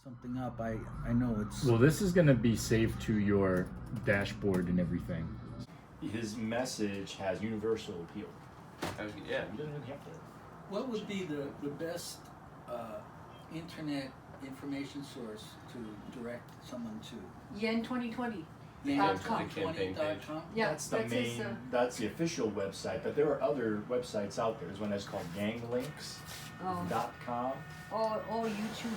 something up, I know it's... Well, this is going to be saved to your dashboard and everything. His message has universal appeal. Yeah. He doesn't really have to. What would be the best internet information source to direct someone to? Yen 2020. Yanged20.com? Yeah, That's the main, that's the official website, but there are other websites out there. There's one that's called ganglinks.com. Or YouTube.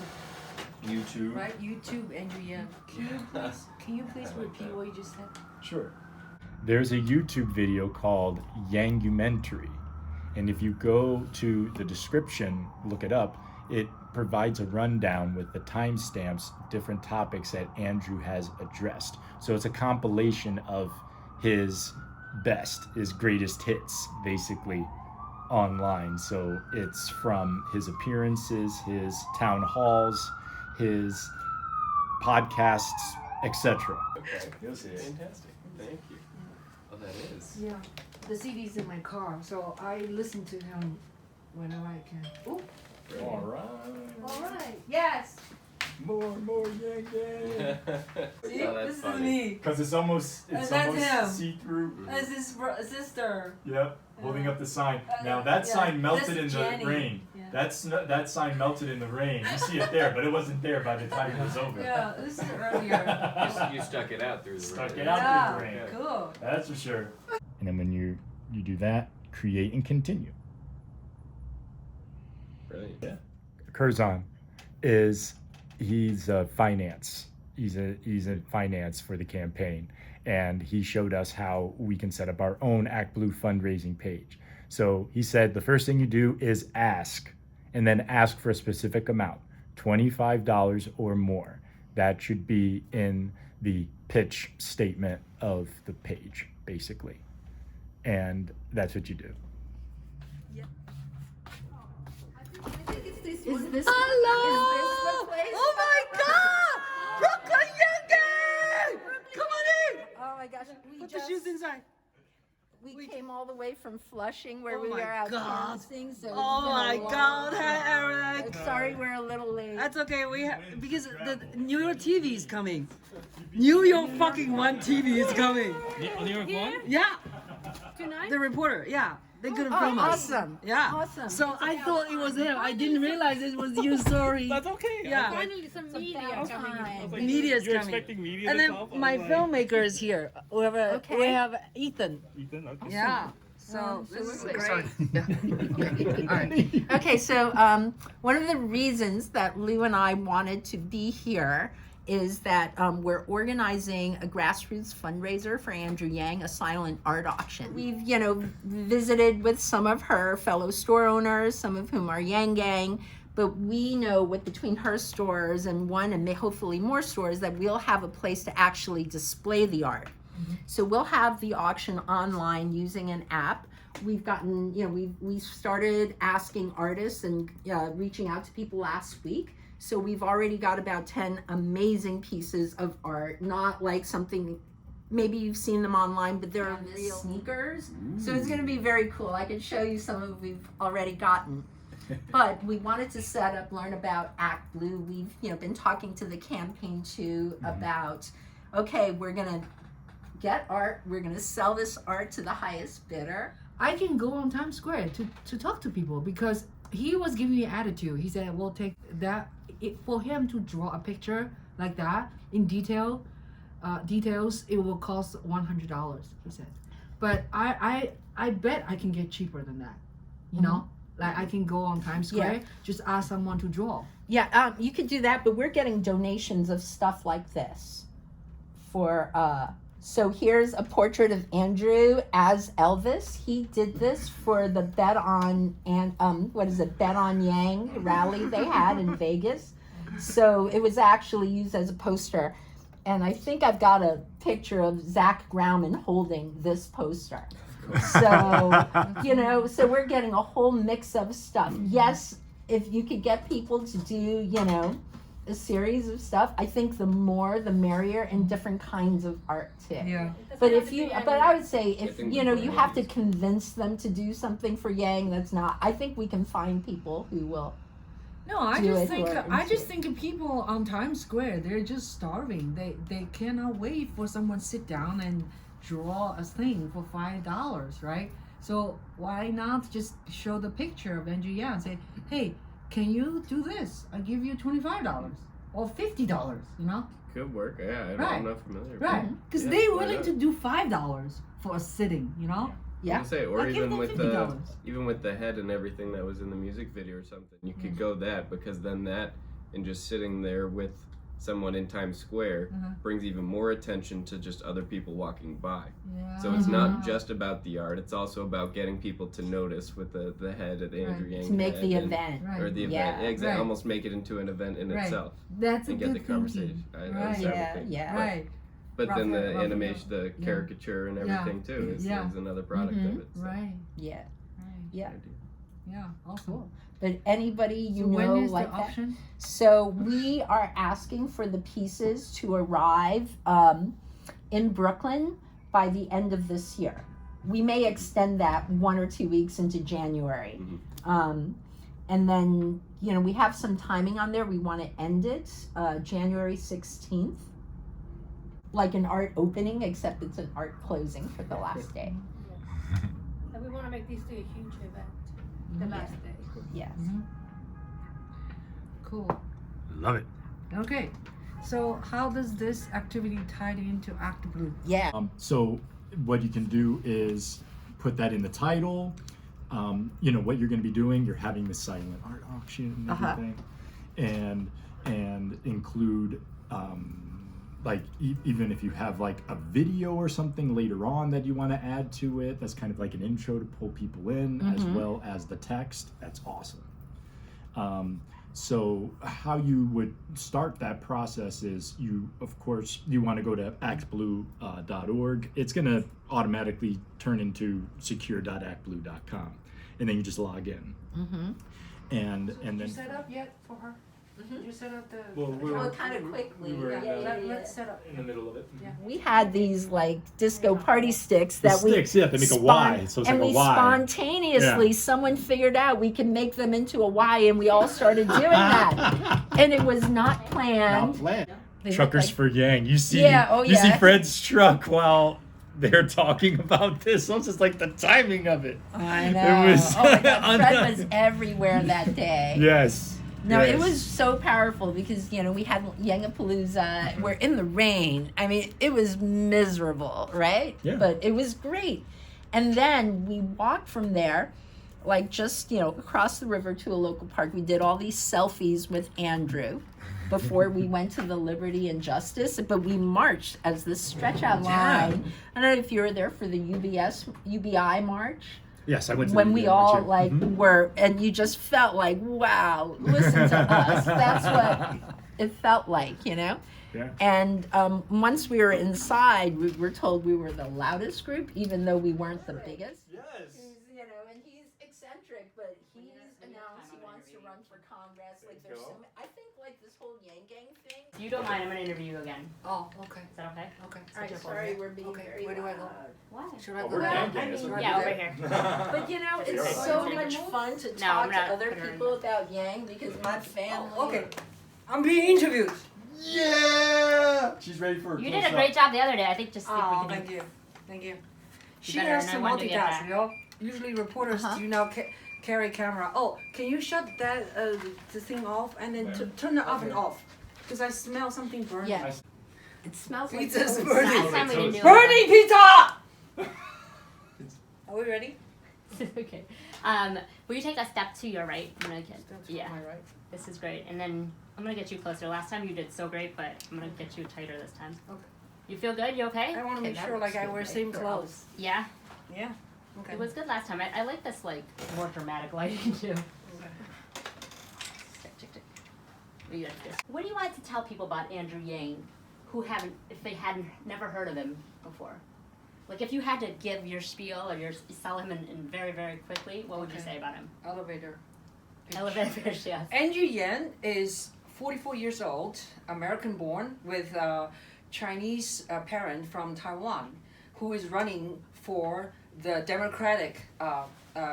YouTube. Right, YouTube, Andrew Yang. Can you please repeat what you just said? Sure. There's a YouTube video called Yangumentary, and if you go to the description, look it up, it provides a rundown with the timestamps, different topics that Andrew has addressed. So it's a compilation of his best, his greatest hits, basically, online. So it's from his appearances, his town halls, his podcasts, etc. Okay, you'll see it. Fantastic. Thank you. Oh, that is. Yeah, the CD's in my car, so I listen to him whenever I can. Ooh. All right. All right. Yes. More Yang Yang. See, Oh, that's this funny. is me. Because it's almost that's him. see-through. That's his sister. Yep, holding up the sign. Now yeah, that sign melted that's in Jenny. the rain. Yeah. That sign melted in the rain. You see it there, but it wasn't there by the time it was over. Yeah, this is earlier. You stuck it out through the Stuck rain. it out Yeah, through the rain. cool. That's for sure. And then when you do that, create and continue. Brilliant. Yeah. Curzon he's finance. He's in finance for the campaign, and he showed us how we can set up our own Actblue fundraising page. So he said the first thing you do is ask, and then ask for a specific amount, $25 or more. That should be in the pitch statement of the page, basically. And that's what you do. Is this Hello! Is this the place? Oh my God! Brooklyn Yanged! Come on in! Oh my gosh, Put the shoes inside. we came all the way from Flushing where Oh we my were out God. dancing. So Oh my God! Hi, Eric. Sorry, we're a little late. That's okay. We have because the New York TV is coming. New York fucking One TV is coming. New York One? Yeah, Tonight? the reporter. Yeah, they're gonna film us. Awesome. Yeah. Awesome. So I thought it was him. I didn't realize it was you. Sorry. That's okay. Yeah. Finally, some media About coming in. time. Like, Media's you're coming. expecting media And to then come? I my was like, filmmaker is here. We Okay. have Ethan. Ethan, okay. Yeah. So this is great. Okay, so one of the reasons that Lou and I wanted to be here is that we're organizing a grassroots fundraiser for Andrew Yang, a silent art auction. We've, visited with some of her fellow store owners, some of whom are Yang Gang, but we know with between her stores and one and hopefully more stores that we'll have a place to actually display the art. So we'll have the auction online using an app. We've gotten, we started asking artists and reaching out to people last week. So we've already got about 10 amazing pieces of art, not like something, maybe you've seen them online, but they're real sneakers. So it's gonna be very cool. I can show you some of we've already gotten. But we wanted to set up, learn about Actblue. We've, been talking to the campaign too about, okay, we're gonna get art, we're gonna sell this art to the highest bidder. I can go on Times Square to talk to people because he was giving me attitude. He said, we'll take that. For him to draw a picture like that in details, it will cost $100, he said. But I bet I can get cheaper than that, you know? Like I can go on Times Square, just ask someone to draw. Yeah, you could do that, but we're getting donations of stuff like this for, so here's a portrait of Andrew as Elvis. He did this for the Bet on Bet on Yang rally they had in Vegas. So it was actually used as a poster. And I think I've got a picture of Zach Grauman holding this poster. So, so we're getting a whole mix of stuff. Yes, if you could get people to do, a series of stuff, I think the more the merrier, and different kinds of art too. Yeah. But I would say if you have to convince them to do something for Yang that's not, I think we can find people who will. No, I do just it think who are I into just think people on Times Square, they're just starving. They cannot wait for someone to sit down and draw a thing for $5, right? So why not just show the picture of Andrew Yang and say, hey, can you do this? I give you $25 or $50, you know? Could work. Yeah, Right. I'm not familiar. Right. Because Yeah, they're why willing not? to do $5 for a sitting, you know? I Yeah. was gonna say, or I'll give even them with $50. even with the head and everything that was in the music video or something, you could go that, because then that and just sitting there with someone in Times Square brings even more attention to just other people walking by. Yeah. So it's not just about the art; it's also about getting people to notice with the head of the Andrew Right. Yang To make head the and- event. Right. or the event, Yeah. exactly, Right. almost make it into an event in Right. itself, That's a and good get the conversation. thinking. I Right. that would Yeah, think. yeah. Right. But then the Raphael, animation, the yeah. caricature, and everything too is another product of it. So. Right. Yeah. Right. Yeah. Yeah. Awesome. But anybody you So when know is like the that. option? So we are asking for the pieces to arrive in Brooklyn by the end of this year. We may extend that 1 or 2 weeks into January. And then, you know, we have some timing on there. We want to end it January 16th. Like an art opening, except it's an art closing for the last day. And we want to make these two a huge event, the last day. Yes. Cool. Love it. Okay. So how does this activity tie into Actblue? Yeah. So what you can do is put that in the title. You know what you're going to be doing. You're having the silent art auction and everything, and include like even if you have like a video or something later on that you want to add to it. That's kind of like an intro to pull people in, as well as the text. That's awesome. So how you would start that process is you want to go to actblue.org. It's going to automatically turn into secure.actblue.com, and then you just log in. And Did you then set up yet for her? Did you set up the? Well, we were- kind of quickly. we were in the- Let's set up. in the middle of it. We had these like disco party sticks The that we sticks, yeah, they make a Y, so it's and like a we Y. spontaneously someone figured out we can make them into a Y, and we all started doing that, and it was not planned. They look Truckers like- for Yang. You see, Yeah, oh, you see yeah. Fred's truck while they're talking about this. So it's just like the timing of it. I know. It was Oh my God, Fred was everywhere that day. Yes. No, yes. it was so powerful because, you know, we had Yangapalooza. We're in the rain. I mean, it was miserable, right? Yeah. But it was great. And then we walked from there, like just, you know, across the river to a local park. We did all these selfies with Andrew before we went to the Liberty and Justice. But we marched as this stretch out line. I don't know if you were there for the UBI march. Yes, I went to When the we video all too. like were, and you just felt like, wow, listen to us. That's what it felt like, you know? Yeah. And once we were inside, we were told we were the loudest group, even though we weren't the biggest. Yes. You know, and he's eccentric, but he's announced he wants to run for Congress. Like, there's some, I think, like this whole Yang Gang thing. If you don't mind, I'm going to interview you again. Oh, okay. Is that okay? Okay. All right, sorry, we're being very Where do I go? loud. Why? Should I go? we're there? Yang Gang, isn't it? Yeah, over here. But you know, it's alright. so much fun to No, talk I'm to not other putting her in people about Yang because my family. Okay, I'm being interviewed. Yeah. She's ready for. You did a great job the other day. I think just think Oh, we can thank you, thank you. She better has than to I wanted to get multitask, back. you know. Usually reporters do not carry camera. Oh, can you shut that the thing off and then turn the oven off? Because I smell something burning. Yeah. It smells like Pizza's toast. burning. Last time we didn't do it. Burning pizza! Are we ready? Okay. Will you take a step to your right? I'm gonna get. Yeah. Am I right? This is great. And then I'm gonna get you closer. Last time you did so great, but I'm gonna get you tighter this time. Okay. You feel good? You okay? I want to make that sure like looks I good, wear right? same They're clothes. Yeah. Yeah. Okay. It was good last time. I like this like more dramatic lighting too. What do you want to tell people about Andrew Yang, who haven't, if they hadn't never heard of him before? Like if you had to give your spiel or sell him in very, very quickly, what would you say about him? Elevator. Elevator pitch, yes. Andrew Yang is 44 years old, American born, with a Chinese parent from Taiwan, who is running for the Democratic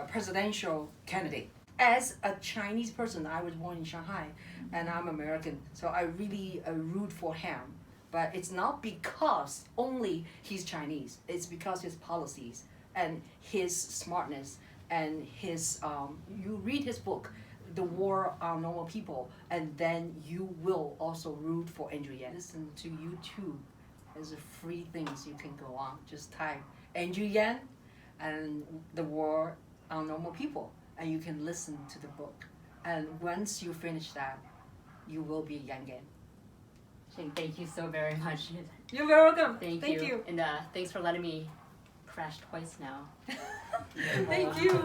presidential candidate. as a Chinese person, I was born in Shanghai, and I'm American, so I really root for him. But it's not because only he's Chinese. It's because his policies and his smartness and his. You read his book, The War on Normal People, and then you will also root for Andrew Yang. Listen to YouTube. There's a free things you can go on. Just type Andrew Yang and The War on Normal People, and you can listen to the book. And once you finish that, you will be Yang Gang. Ching, thank you so very much. You're very welcome. Thank you. And thanks for letting me crash twice now. Thank you. Is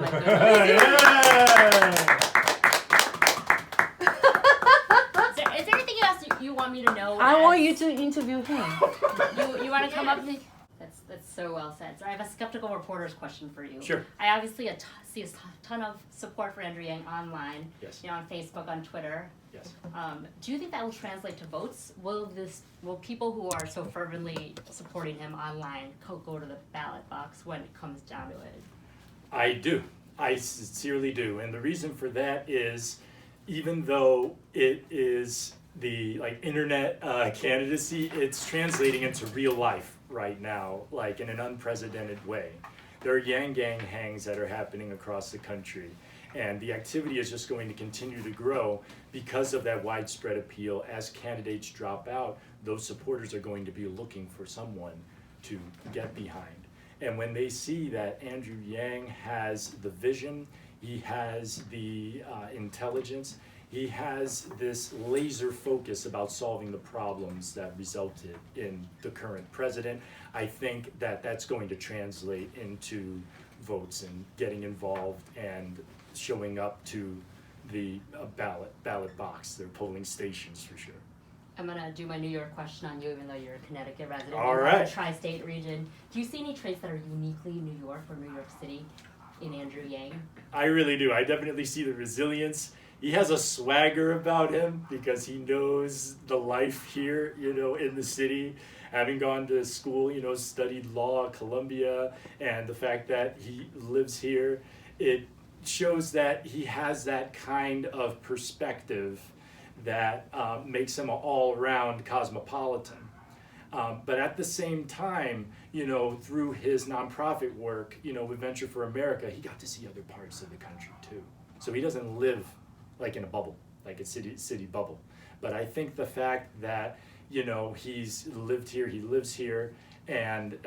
there anything else you want me to know? I want you to interview him. You want to come up, Nick? That's so well said. So I have a skeptical reporter's question for you. Sure. I obviously see a ton of support for Andrew Yang online. Yes. You know, on Facebook, on Twitter. Yes. Do you think that will translate to votes? Will people who are so fervently supporting him online go to the ballot box when it comes down to it? I do. I sincerely do. And the reason for that is, even though it is the internet candidacy, it's translating into real life right now, like in an unprecedented way. There are Yang Gang hangs that are happening across the country, and the activity is just going to continue to grow because of that widespread appeal. As candidates drop out, those supporters are going to be looking for someone to get behind. And when they see that Andrew Yang has the vision, he has the intelligence, he has this laser focus about solving the problems that resulted in the current president, I think that that's going to translate into votes and getting involved and showing up to the ballot box, their polling stations for sure. I'm gonna do my New York question on you, even though you're a Connecticut resident. All in right. the tri-state region. Do you see any traits that are uniquely New York or New York City in Andrew Yang? I really do. I definitely see the resilience. He has a swagger about him because he knows the life here, in the city. Having gone to school, studied law at Columbia, and the fact that he lives here, it shows that he has that kind of perspective that makes him an all-around cosmopolitan. But at the same time, through his nonprofit work, with Venture for America, he got to see other parts of the country too. So he doesn't live like in a bubble, like a city bubble. But I think the fact that, he's lived here, he lives here, and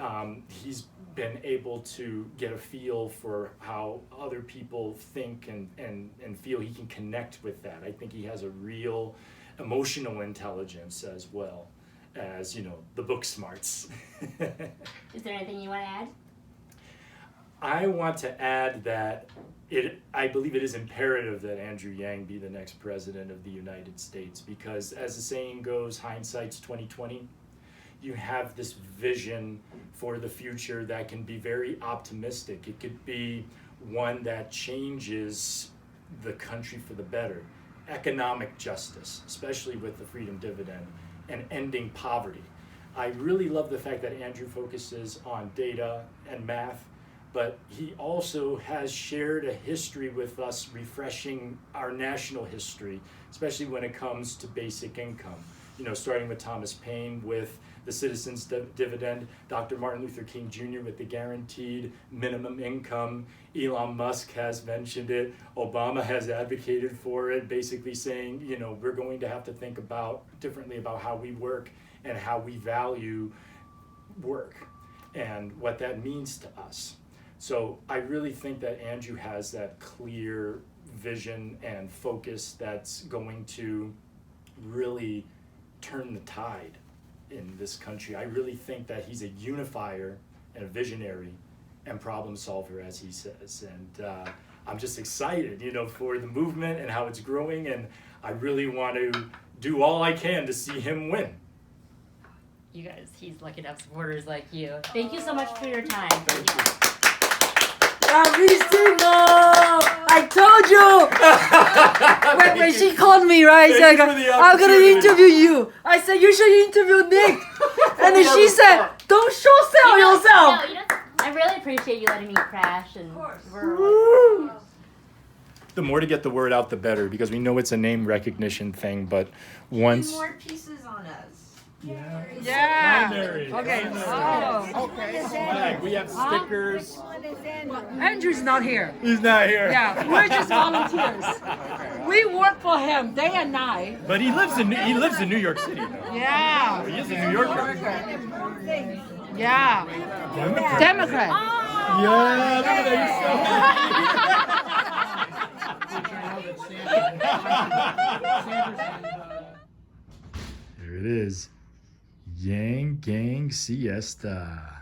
he's been able to get a feel for how other people think and feel, he can connect with that. I think he has a real emotional intelligence as well as, the book smarts. Is there anything you want to add? I want to add that I believe it is imperative that Andrew Yang be the next president of the United States, because as the saying goes, hindsight's 20/20. You have this vision for the future that can be very optimistic. It could be one that changes the country for the better. Economic justice, especially with the freedom dividend, and ending poverty. I really love the fact that Andrew focuses on data and math, but he also has shared a history with us, refreshing our national history, especially when it comes to basic income. Starting with Thomas Paine with the Citizens Dividend, Dr. Martin Luther King Jr. with the guaranteed minimum income. Elon Musk has mentioned it. Obama has advocated for it, basically saying, we're going to have to think differently about how we work and how we value work and what that means to us. So I really think that Andrew has that clear vision and focus that's going to really turn the tide in this country. I really think that he's a unifier and a visionary and problem solver, as he says. And I'm just excited, for the movement and how it's growing. And I really want to do all I can to see him win. You guys, he's lucky to have supporters like you. Thank you so much for your time. Thank you. I told you! when she called me, right? She said, I'm going to interview you. I said, you should interview Nick. And then she said, don't sell yourself. I really appreciate you letting me crash. And of course. the more to get the word out, the better, because we know it's a name recognition thing. But once More pieces on us. Yeah. Primary. Okay. Primary. Oh, okay. Flag. We have stickers. Andrew's not here. He's not here. Yeah, we're just volunteers. We work for him day and night. But he lives in New York City though. Yeah. He is a New Yorker. Yeah. Democrat. Yeah, look at that. Here it is. Yang Gang Siesta.